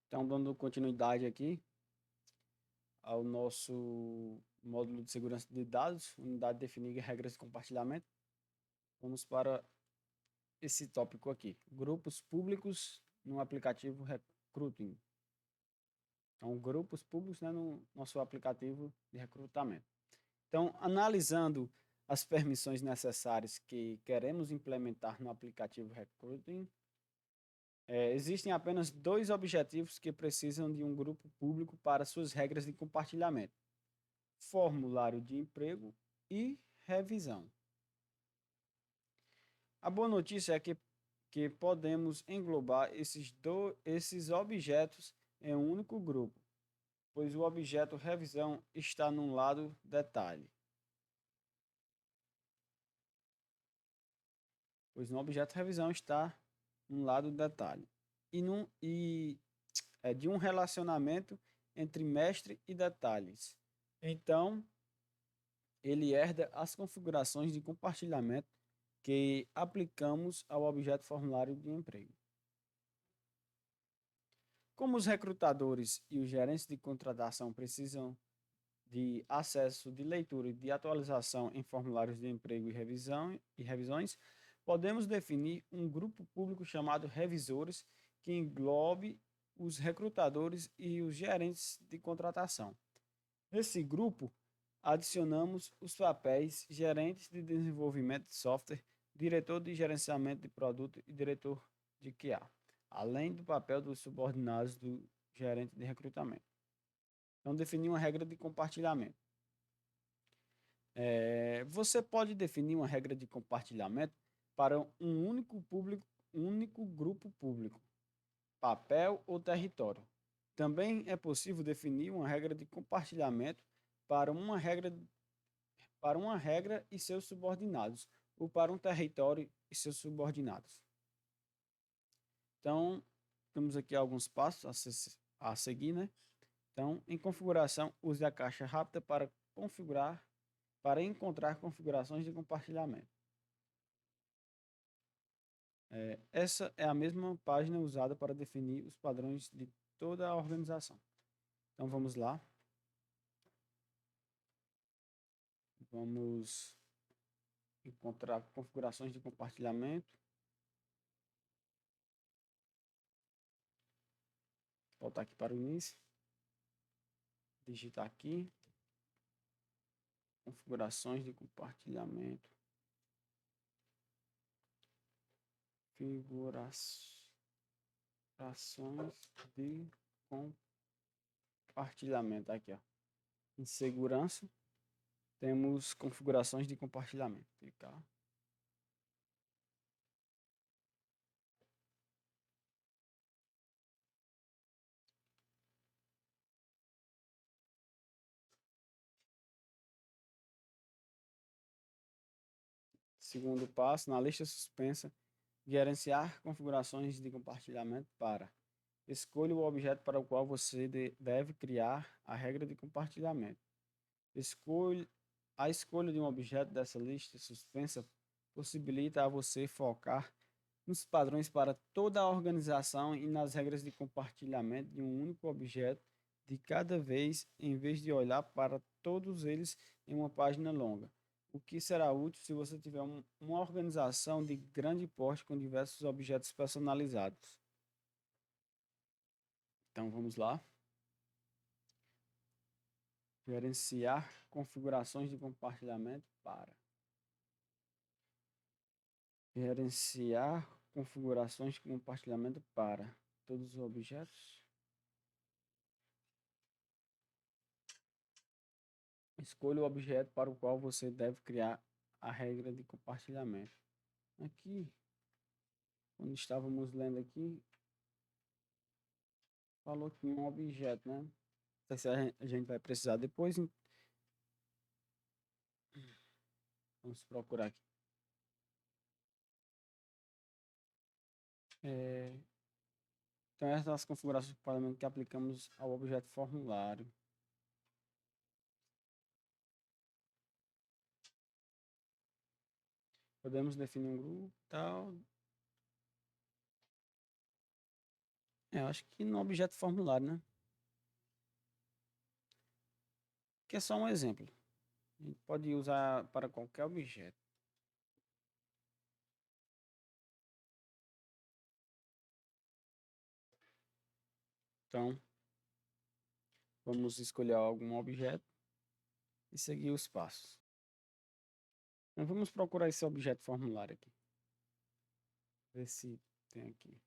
Então, dando continuidade aqui ao nosso módulo de segurança de dados, unidade definir regras de compartilhamento, vamos para esse tópico aqui: grupos públicos no aplicativo Recruiting. Então, grupos públicos, né, no nosso aplicativo de recrutamento. Então, analisando as permissões necessárias que queremos implementar no aplicativo Recruiting, existem apenas dois objetivos que precisam de um grupo público para suas regras de compartilhamento: formulário de emprego e revisão. A boa notícia é que podemos englobar esses objetos em um único grupo, pois o objeto revisão está no lado detalhe. Pois no objeto revisão está no lado detalhe. E é de um relacionamento entre mestre e detalhes. Então, ele herda as configurações de compartilhamento que aplicamos ao objeto formulário de emprego. Como os recrutadores e os gerentes de contratação precisam de acesso de leitura e de atualização em formulários de emprego e revisões, podemos definir um grupo público chamado revisores que englobe os recrutadores e os gerentes de contratação. Nesse grupo, adicionamos os papéis gerentes de desenvolvimento de software, diretor de gerenciamento de produto e diretor de QA, além do papel dos subordinados do gerente de recrutamento. Então, definir uma regra de compartilhamento. Você pode definir uma regra de compartilhamento para um único público, um único grupo público, papel ou território. Também é possível definir uma regra de compartilhamento para uma regra e seus subordinados, ou para um território e seus subordinados. Então, temos aqui alguns passos a seguir, né? Então, em configuração, use a caixa rápida para encontrar configurações de compartilhamento. Essa é a mesma página usada para definir os padrões de toda a organização. Então, vamos lá. Vamos encontrar configurações de compartilhamento. Voltar aqui para o início. Digitar aqui. Configurações de compartilhamento. Configurações de compartilhamento. Aqui, ó. Em segurança, temos configurações de compartilhamento. Clicar. Segundo passo, na lista suspensa, gerenciar configurações de compartilhamento para. Escolha o objeto para o qual você deve criar a regra de compartilhamento. A escolha de um objeto dessa lista suspensa possibilita a você focar nos padrões para toda a organização e nas regras de compartilhamento de um único objeto de cada vez, em vez de olhar para todos eles em uma página longa. O que será útil se você tiver uma organização de grande porte com diversos objetos personalizados. Então vamos lá. Gerenciar configurações de compartilhamento para. Gerenciar configurações de compartilhamento para todos os objetos. Escolha o objeto para o qual você deve criar a regra de compartilhamento. Aqui, quando estávamos lendo aqui, falou que um objeto, né? Não sei se a gente vai precisar depois. Vamos procurar aqui. Então, essas são as configurações de compartilhamento que aplicamos ao objeto formulário. Podemos definir um grupo, tal. Eu acho que no objeto formulário, né? Que é só um exemplo. A gente pode usar para qualquer objeto. Então, vamos escolher algum objeto e seguir os passos. Então, vamos procurar esse objeto formulário aqui. Ver se tem aqui.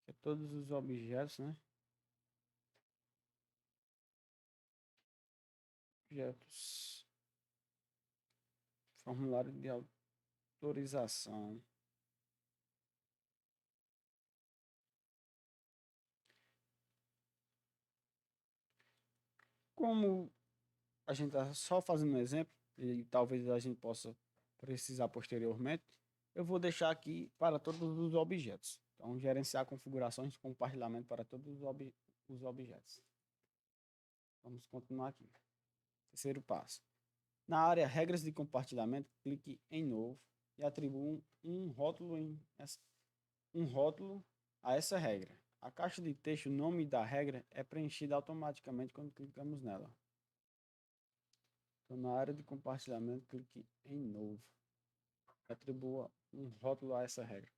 É todos os objetos, né? Objetos. Formulário de autorização. Como a gente está só fazendo um exemplo, e talvez a gente possa precisar posteriormente, eu vou deixar aqui para todos os objetos. Então, gerenciar configurações de compartilhamento para todos os objetos. Vamos continuar aqui. Terceiro passo. Na área Regras de compartilhamento, clique em Novo e atribua um rótulo a essa regra. A caixa de texto, o nome da regra, é preenchida automaticamente quando clicamos nela. Então, na área de compartilhamento, clique em Novo. Atribua um rótulo a essa regra.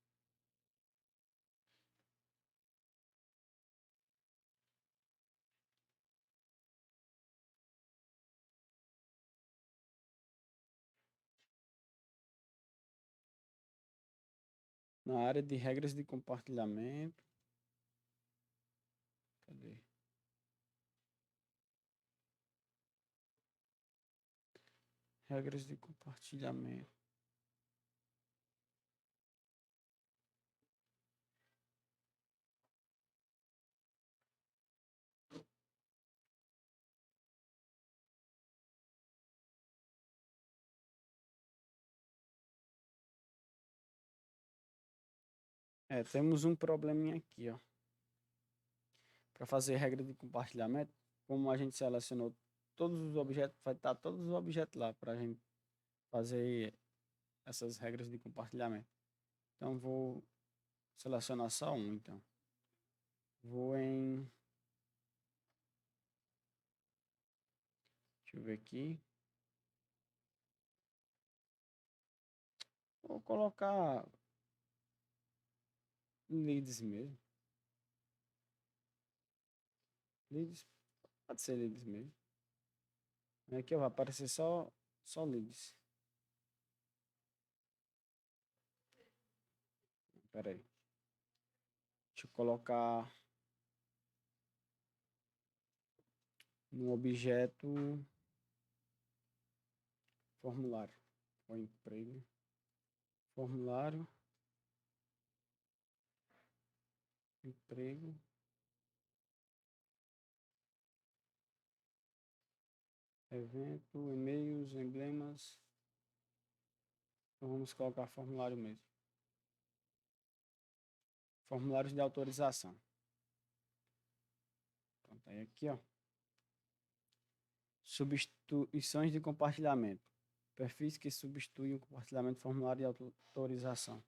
Na área de regras de compartilhamento, cadê? Regras de compartilhamento. Temos um probleminha aqui, ó. Para fazer regra de compartilhamento, como a gente selecionou todos os objetos, vai estar todos os objetos lá para a gente fazer essas regras de compartilhamento. Então, vou selecionar só um, então. Vou em... Deixa eu ver aqui. Vou colocar leads mesmo. Leads, pode ser leads mesmo. Aqui vai aparecer só leads. Espera aí. Deixa eu colocar no objeto formulário. O emprego. Formulário. Emprego. Evento. E-mails. Emblemas. Então vamos colocar formulário mesmo. Formulários de autorização. Pronto, aí aqui, ó. Substituições de compartilhamento. Perfis que substituem o compartilhamento de formulário de autorização.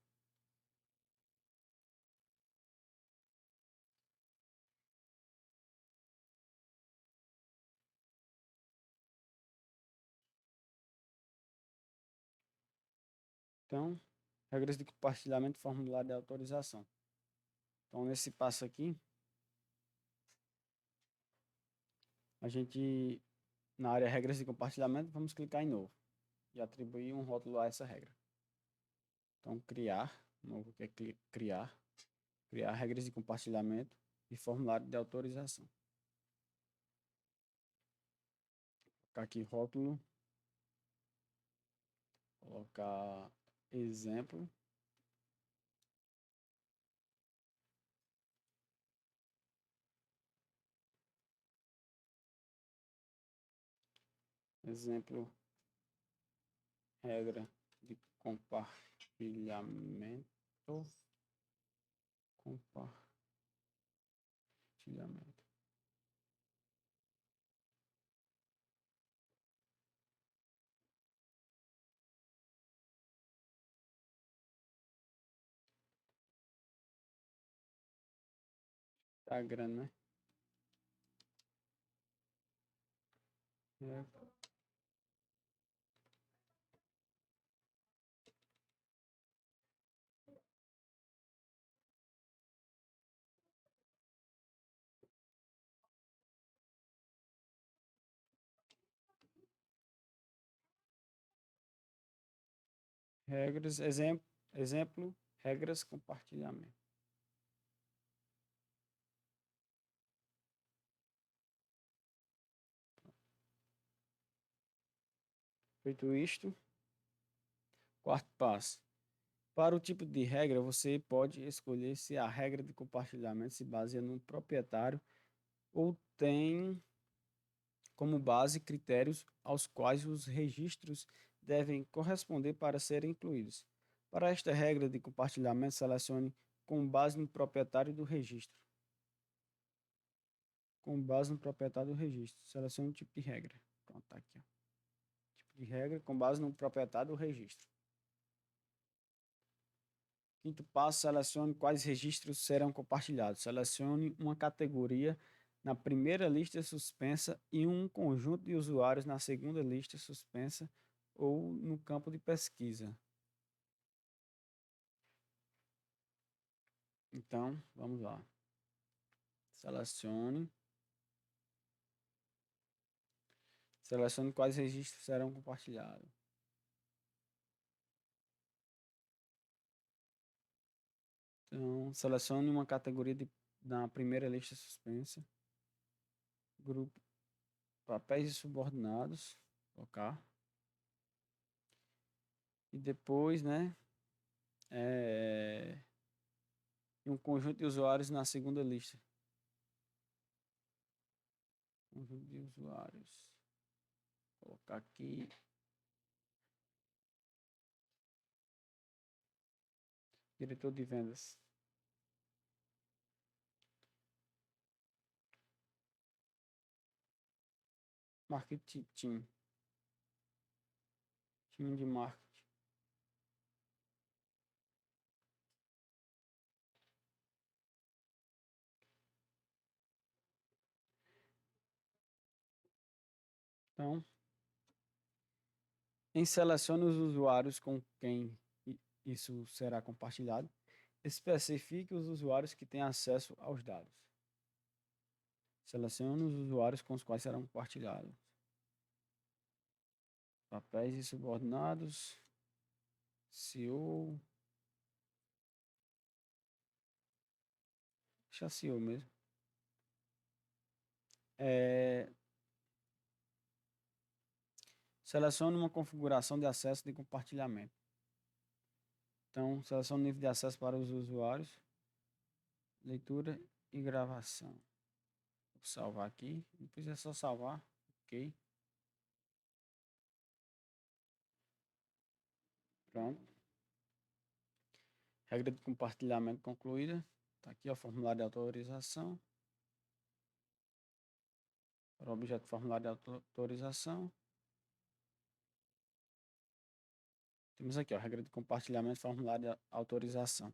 Então, regras de compartilhamento de formulário de autorização. Então, nesse passo aqui, a gente, na área regras de compartilhamento, vamos clicar em novo e atribuir um rótulo a essa regra. Então, criar, novo que é criar regras de compartilhamento e formulário de autorização. Colocar aqui rótulo, colocar exemplo. Exemplo, regra de compartilhamento. Compartilhamento. Tá grande, né? É. Regras, exemplo, regras, compartilhamento. Feito isto, quarto passo. Para o tipo de regra, você pode escolher se a regra de compartilhamento se baseia no proprietário ou tem como base critérios aos quais os registros devem corresponder para serem incluídos. Para esta regra de compartilhamento, selecione com base no proprietário do registro. Com base no proprietário do registro. Selecione o tipo de regra. Pronto, tá aqui. Ó. Tipo de regra com base no proprietário do registro. Quinto passo, selecione quais registros serão compartilhados. Selecione uma categoria na primeira lista suspensa e um conjunto de usuários na segunda lista suspensa ou no campo de pesquisa. Então, vamos lá. Selecione. Selecione quais registros serão compartilhados. Então, selecione uma categoria na primeira lista suspensa. Grupo papéis e subordinados. Colocar. E depois, né? E um conjunto de usuários na segunda lista. Conjunto de usuários. Vou colocar aqui. Diretor de vendas. Marketing team. Time de marketing. Então, selecione os usuários com quem isso será compartilhado. Especifique os usuários que têm acesso aos dados. Selecione os usuários com os quais serão compartilhados. Papéis e subordinados. CEO. Deixa CEO mesmo. Selecione uma configuração de acesso de compartilhamento. Então, selecione o nível de acesso para os usuários. Leitura e gravação. Vou salvar aqui. Depois é só salvar. Ok. Pronto. Regra de compartilhamento concluída. Está aqui o formulário de autorização. Para o objeto formulário de autorização. Temos aqui a regra de compartilhamento formulário de autorização.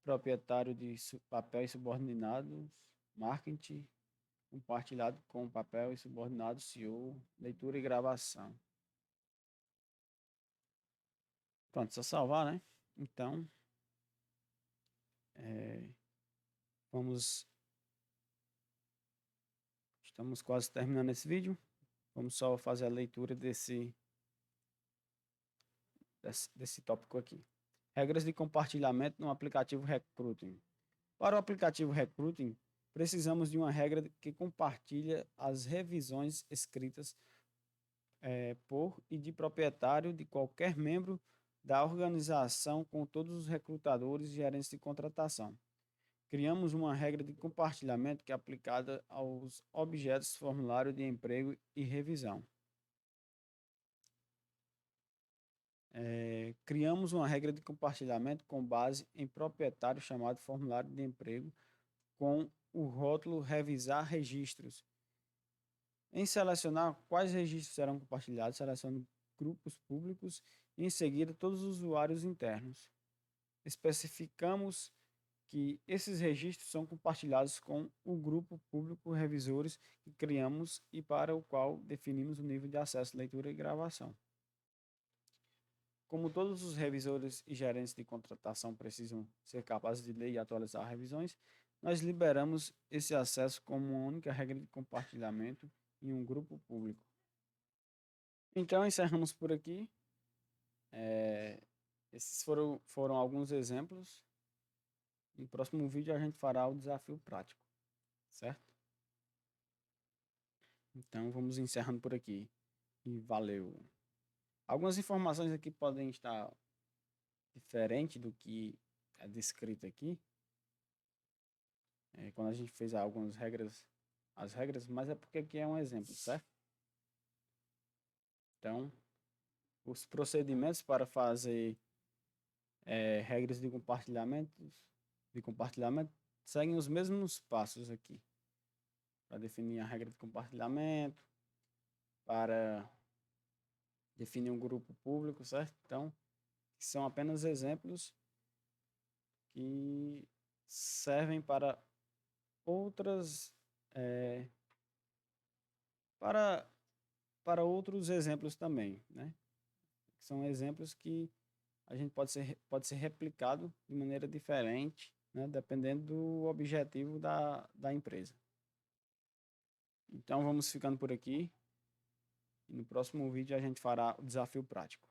Proprietário de papel e subordinados. Marketing. Compartilhado com papel e subordinado CEO. Leitura e gravação. Pronto, só salvar, né? Então, estamos quase terminando esse vídeo. Vamos só fazer a leitura desse tópico aqui. Regras de compartilhamento no aplicativo Recruiting. Para o aplicativo Recruiting, precisamos de uma regra que compartilha as revisões escritas por e de proprietário de qualquer membro da organização com todos os recrutadores e gerentes de contratação. Criamos uma regra de compartilhamento que é aplicada aos objetos formulário de emprego e revisão. Criamos uma regra de compartilhamento com base em proprietário chamado formulário de emprego com o rótulo revisar registros. Em selecionar quais registros serão compartilhados, selecione grupos públicos e em seguida todos os usuários internos. Especificamos que esses registros são compartilhados com o grupo público revisores que criamos e para o qual definimos o nível de acesso, leitura e gravação. Como todos os revisores e gerentes de contratação precisam ser capazes de ler e atualizar revisões, nós liberamos esse acesso como uma única regra de compartilhamento em um grupo público. Então, encerramos por aqui. Esses foram alguns exemplos. No próximo vídeo, a gente fará o desafio prático, certo? Então, vamos encerrando por aqui. E valeu! Algumas informações aqui podem estar diferentes do que é descrito aqui. Quando a gente fez algumas regras, as regras, mas é porque aqui é um exemplo, certo? Então, os procedimentos para fazer regras de compartilhamento seguem os mesmos passos aqui. Para definir a regra de compartilhamento, para definir um grupo público, certo? Então, são apenas exemplos que servem para outras para outros exemplos também, né? São exemplos que a gente pode ser replicado de maneira diferente, né? Dependendo do objetivo da empresa. Então vamos ficando por aqui e no próximo vídeo a gente fará o desafio prático.